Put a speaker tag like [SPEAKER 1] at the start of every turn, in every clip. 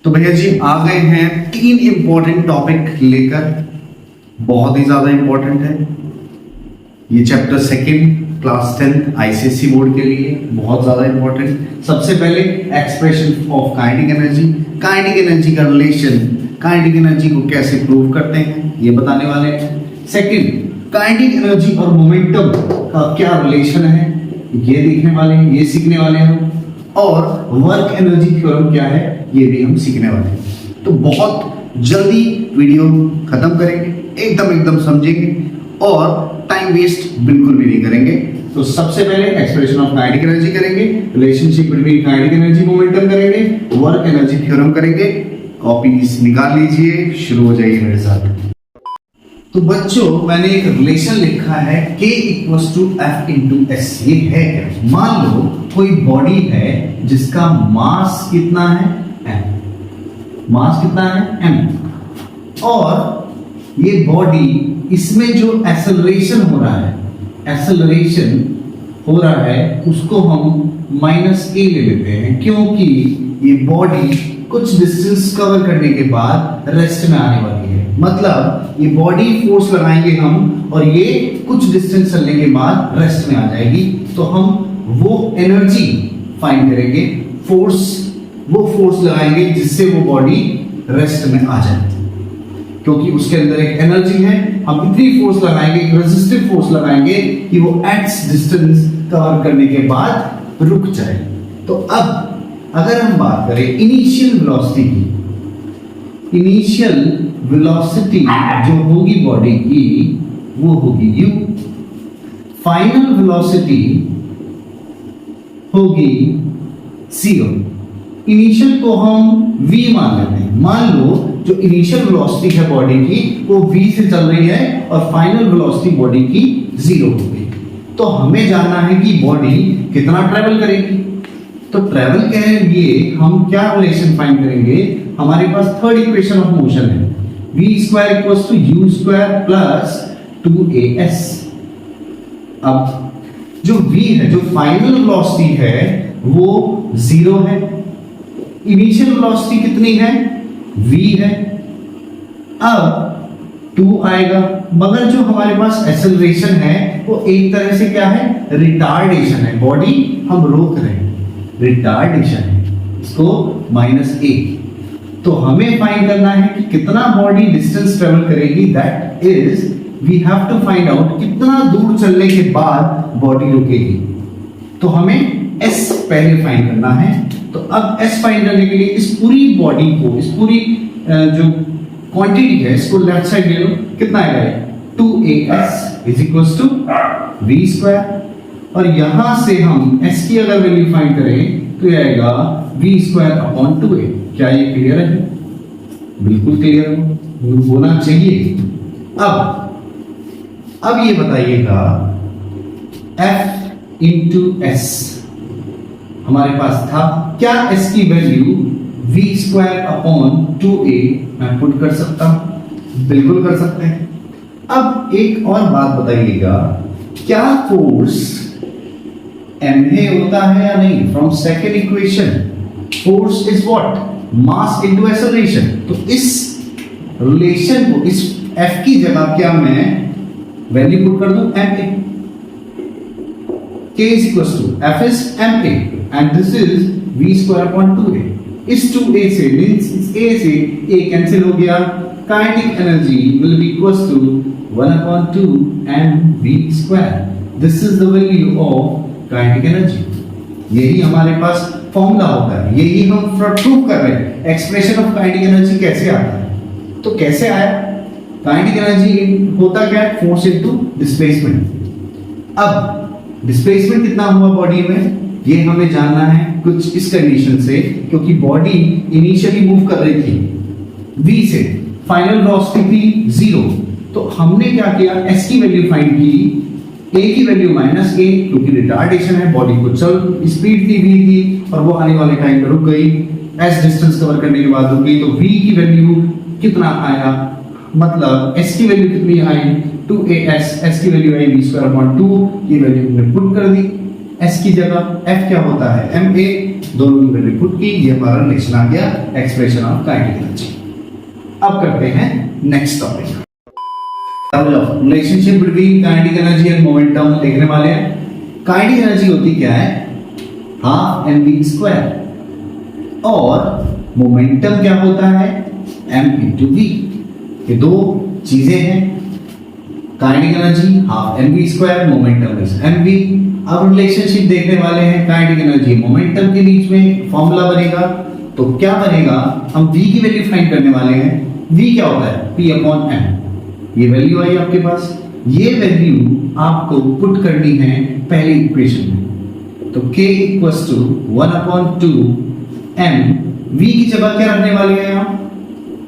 [SPEAKER 1] तो भैया जी आ गए हैं 3 इंपॉर्टेंट टॉपिक लेकर, बहुत ही ज्यादा इंपॉर्टेंट है ये chapter second class 10 ICSE board के लिए बहुत ज्यादा इंपॉर्टेंट। सबसे पहले expression of kinetic energy, kinetic energy का रिलेशन, काइनेटिक एनर्जी को कैसे प्रूव करते हैं ये बताने वाले हैं। सेकंड, काइनेटिक एनर्जी और मोमेंटम का क्या रिलेशन है ये देखने वाले हैं, ये सीखने वाले हैं हम। और वर्क एनर्जी थ्योरम क्या है ये भी हम सीखने वाले हैं। तो बहुत जल्दी वीडियो खत्म करेंगे, एकदम समझेंगे और टाइम वेस्ट बिल्कुल भी नहीं करेंगे। तो सबसे पहले एक्सप्रेशन ऑफ काइनेटिक एनर्जी करेंगे, relationship between kinetic energy momentum करेंगे, वर्क एनर्जी थ्योरम करेंगे। कॉपीज निकाल लीजिए, शुरू हो जाइए मेरे साथ। तो बच्चों मैंने एक रिलेशन लिखा है K = F × S। ये है क्या? मान लो कोई बॉडी है जिसका मास कितना है m, मास कितना है m, और ये बॉडी इसमें जो एक्सेलरेशन हो रहा है, एक्सेलरेशन हो रहा है उसको हम -a ले लेते हैं, क्योंकि ये बॉडी कुछ डिस्टेंस कवर करने के बाद रेस्ट में आने वाली है। मतलब ये बॉडी फोर्स लगाएंगे हम और ये कुछ डिस्टेंस चलने के बाद रेस्ट में आ जाएगी। तो हम वो एनर्जी फाइंड करेंगे, वो फोर्स लगाएंगे जिससे वो बॉडी रेस्ट में आ जाए, क्योंकि उसके अंदर एक एनर्जी है। हम इतनी फोर्स लगाएंगे, एक रेजिस्टिव फोर्स लगाएंगे कि वो एक्स डिस्टेंस कवर करने के बाद रुक जाए। तो अब अगर हम बात करें इनिशियल वेलोसिटी की, इनिशियल वेलोसिटी जो होगी बॉडी की वो होगी u, फाइनल वेलोसिटी होगी 0। इनिशियल को हम v मान लेते हैं। मान लो जो इनिशियल वेलोसिटी है बॉडी की वो v से चल रही है और फाइनल वेलोसिटी बॉडी की 0 हो गई। तो हमें जानना है कि बॉडी कितना ट्रेवल करेगी। तो ट्रेवल के लिए हम क्या रिलेशन फाइंड करेंगे? हमारे पास थर्ड इक्वेशन ऑफ मोशन है, v² = u² + 2as। अब जो v है, जो फाइनल वेलोसिटी है वो 0 है, इनिशियल वेलोसिटी कितनी है? v है। अब 2 आएगा, मगर जो हमारे पास एक्सेलरेशन है वो एक तरह से क्या है? रिटार्डेशन है। बॉडी हम रोक रहे हैं, रिटार्डेशन है, इसको -a। तो हमें फाइंड करना है कि कितना बॉडी डिस्टेंस ट्रेवल करेगी, that is we have to find out कितना दूर चलने के बाद बॉडी रुकेगी। तो हमें s पहले फाइंड करना है। तो अब s फाइंड करने के लिए इस पूरी बॉडी को, इस पूरी जो क्वांटिटी है इसको लेफ्ट साइड ले लो। कितना आएगा? 2as = v²। और यहां से हम s की अगर वैल्यू फाइंड करें तो ये आएगा v² / 2a। क्या ये क्लियर है? बिल्कुल क्लियर होना चाहिए। अब ये बताइएगा F × S हमारे पास था, क्या S की वैल्यू v² / 2a मैं पुट कर सकता हूं? बिल्कुल कर सकते हैं। अब एक और बात बताइएगा, क्या फोर्स ma होता है या नहीं? From second equation force is what? Mass into acceleration. तो इस रिलेशन को, इस F की जगह क्या मैं वैल्यू पुट कर दूं? ma। K = F is ma and this is v² / 2a। इस 2a से मींस इस a से a कैंसिल हो गया। Kinetic energy will be equals to 1/2 mv²। This is the value of kinetic energy. यही हमारे पास फॉर्मूला होता है, यही हम प्रूव कर रहे हैं। एक्सप्रेशन ऑफ काइनेटिक एनर्जी कैसे आता है? तो कैसे आया? काइनेटिक एनर्जी होता क्या है? Force into displacement. अब डिस्प्लेसमेंट कितना हुआ बॉडी में ये हमें जानना है कुछ इस कंडीशन से, क्योंकि बॉडी इनिशियली मूव कर रही थी v से, फाइनल वेलोसिटी थी 0। तो हमने क्या किया? s की वैल्यू फाइंड की, a की वैल्यू -a, क्योंकि रिटार्डेशन है, बॉडी को चल स्पीड थी v की और वो आने वाले टाइम पे रुक गई, s डिस्टेंस कवर करने के बाद रुक गई। तो v की वैल्यू कितना आया? मतलब s की वैल्यू कितनी आई? 2as। s की वैल्यू आई v² / 2, ये वैल्यू हमने पुट कर दी। s की जगह f क्या होता है? ma दोनों की वैल्यू पुट की, ये हमारा रिलेशन आ गया एक्सप्रेशन ऑफ काइनेटिक एनर्जी। अब करते हैं next topic, relationship between kinetic energy and momentum देखने वाले हैं। काइनेटिक एनर्जी होती क्या है, हाफ एम वी स्क्वायर, और मोमेंटम क्या होता है, m इंटू वी। ये दो चीजें हैं, kinetic energy half m v square, momentum is m v. अब रिलेशनशिप देखने वाले हैं काइनेटिक एनर्जी मोमेंटम के बीच में, फॉर्मूला बनेगा तो क्या बनेगा, हम v की वैल्यू फाइंड करने वाले हैं। v क्या होता है, p अपॉन m, ये वैल्यू आई आपके पास, ये वैल्यू आपको पुट करनी है पहली इक्वेशन में, तो k equals to 1/2 m, v की जगह क्या रखने वाले हैं हम,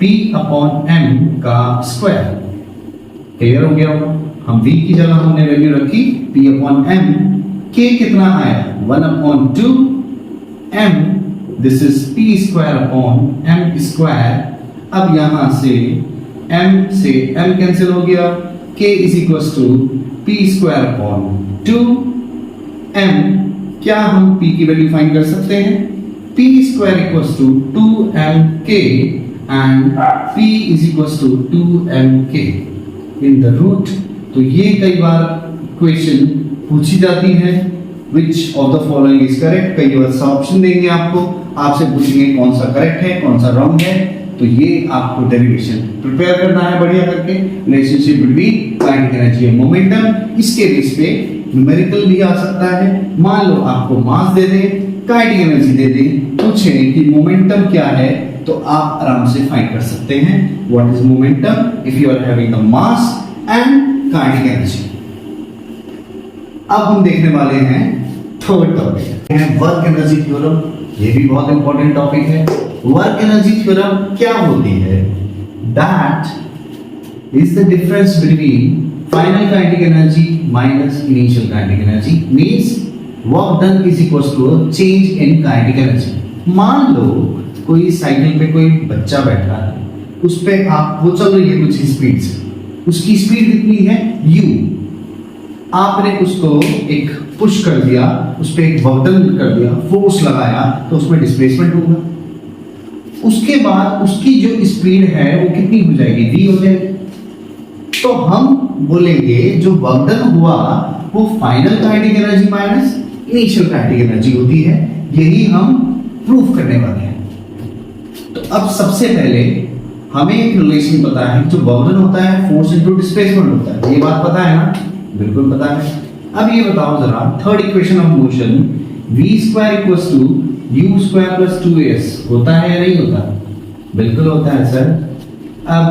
[SPEAKER 1] p अपॉन m का स्क्वायर। क्लियर हो गया होगा, हम v की जगह हमने वैल्यू रखी p अपॉन m, k कितना आया 1/2 m, this is p square upon m square. अब यहां से m से m कैंसिल हो गया, k is equals to p square upon 2m। क्या हम p की वैल्यू फाइंड कर सकते हैं, p square equals to 2mk and p is equals to 2mk in the root. तो ये कई बार क्वेश्चन पूछी जाती है, which of the following is correct. कई बार ऑप्शन देंगे आपको, आपसे पूछेंगे कौन सा करेक्ट है कौन सा रॉन्ग है, तो ये आपको डेरिवेशन प्रिपेयर करना है बढ़िया करके। Relationship between kinetic energy and momentum, इसके बेस पे न्यूमेरिकल भी आ सकता है। मान लो आपको मास दे दें, काइनेटिक एनर्जी दे दें, पूछे कि मोमेंटम क्या है, तो आप आराम से फाइंड कर सकते हैं what is momentum if you are having the mass and kinetic energy. अब हम देखने वाले हैं थर्ड टॉपिक है वर्क एनर्जी थ्योरम। ये भी बहुत इंपॉर्टेंट टॉपिक है। वर्क एनर्जी थ्योरम क्या होती है, that is the difference between final kinetic energy minus initial kinetic energy, means work done is equals to change in kinetic energy. मान लो कोई साइकिल पे कोई बच्चा बैठा है, उस पे आप वो चल रही है कुछ स्पीड से, उसकी स्पीड कितनी है u, आपने उसको एक पुश कर दिया, उस पे एक वर्क डन कर दिया, फोर्स लगाया, तो उसमें डिस्प्लेसमेंट होगा। उसके बाद उसकी जो स्पीड है वो कितनी हो जाएगी, v हो जाएगी। तो हम बोलेंगे जो वर्क डन हुआ वो final kinetic energy minus initial kinetic energy होती है, यही हम प्रूफ करने वाले हैं। तो अब सबसे पहले हमें एक रिलेशन पता है, जो वर्क डन होता है फोर्स इनटू डिस्प्लेसमेंट होता है, ये बात पता है ना, बिल्कुल पता है। अब ये बताओ जरा, third equation of motion v square equals to u square plus 2as होता है या नहीं होता, बिल्कुल होता है सर। अब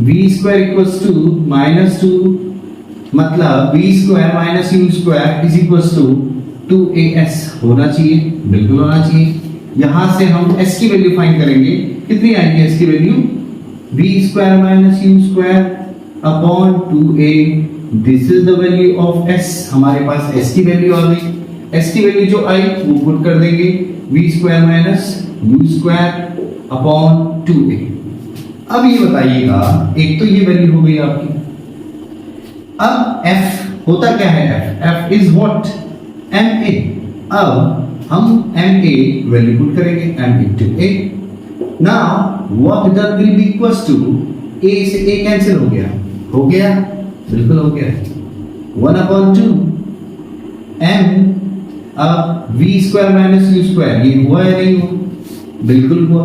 [SPEAKER 1] v स्क्वायर इक्वल्स टू -2, मतलब v square minus u square is equals to 2as होना चाहिए, बिल्कुल होना चाहिए। यहां से हम s की वैल्यू फाइंड करेंगे, कितनी आएगी s की value, v square minus u square upon 2a, this is the value of s। हमारे पास s की वैल्यू आ गई, s की वैल्यू जो आई वो पुट कर देंगे, v square minus u square upon 2a। अब ये बताइएगा, एक तो ये वैल्यू हो गई आपकी। अब f होता क्या है, f इज व्हाट, ma। अब हम ma वैल्यू पुट करेंगे, m into a। Now work done will be equals to a से a कैंसिल हो गया, बिल्कुल हो गया, 1/2 m। अब v square minus u square, ये हुआ या नहीं हुआ, बिल्कुल हुआ।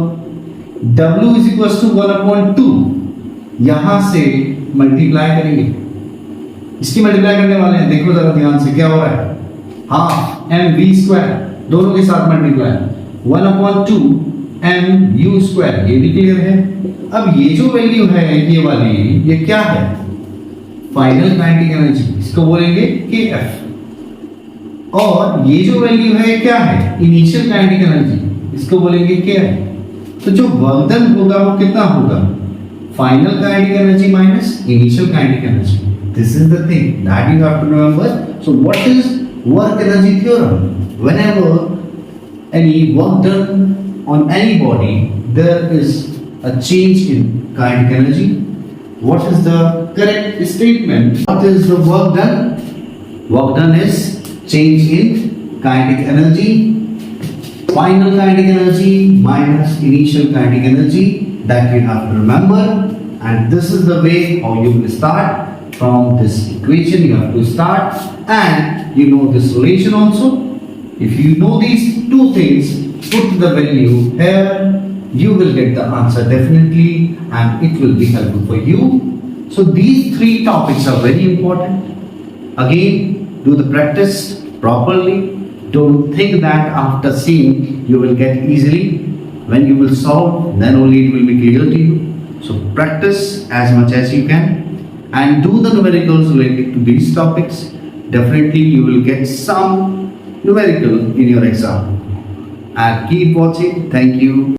[SPEAKER 1] w इज इक्वल्स टू 1/2, यहां से मल्टीप्लाई करेंगे, इसकी मल्टीप्लाई करने वाले हैं, देखो जरा ध्यान से क्या हो रहा है, हाफ m v स्क्वायर दोनों के साथ मल्टीप्लाई, 1/2 m u स्क्वायर, ये भी क्लियर है। अब ये जो वैल्यू है ये वाली, ये क्या है, फाइनल काइनेटिक एनर्जी, इसको बोलेंगे kf। और ये जो वैल्यू है क्या है, इनिशियल काइनेटिक एनर्जी, इसको बोलेंगे ki। तो जो वर्क डन होगा वो कितना होगा, final kinetic energy minus initial kinetic energy. This is the thing that you have to remember. So what is work energy theorem, whenever any work done on any body there is a change in kinetic energy. What is the correct statement? What is the work done? Work done is change in kinetic energy. Final kinetic energy minus initial kinetic energy, that you have to remember. And this is the way how you will start from this equation. You have to start, and you know this relation also. If you know these two things, put the value here, you will get the answer definitely, and it will be helpful for you. So these three topics are very important. Again, do the practice properly. Don't think that after seeing you will get easily. When you will solve, then only it will be clear to you. So practice as much as you can and do the numericals related to these topics. Definitely you will get some numerical in your exam. And keep watching. Thank you.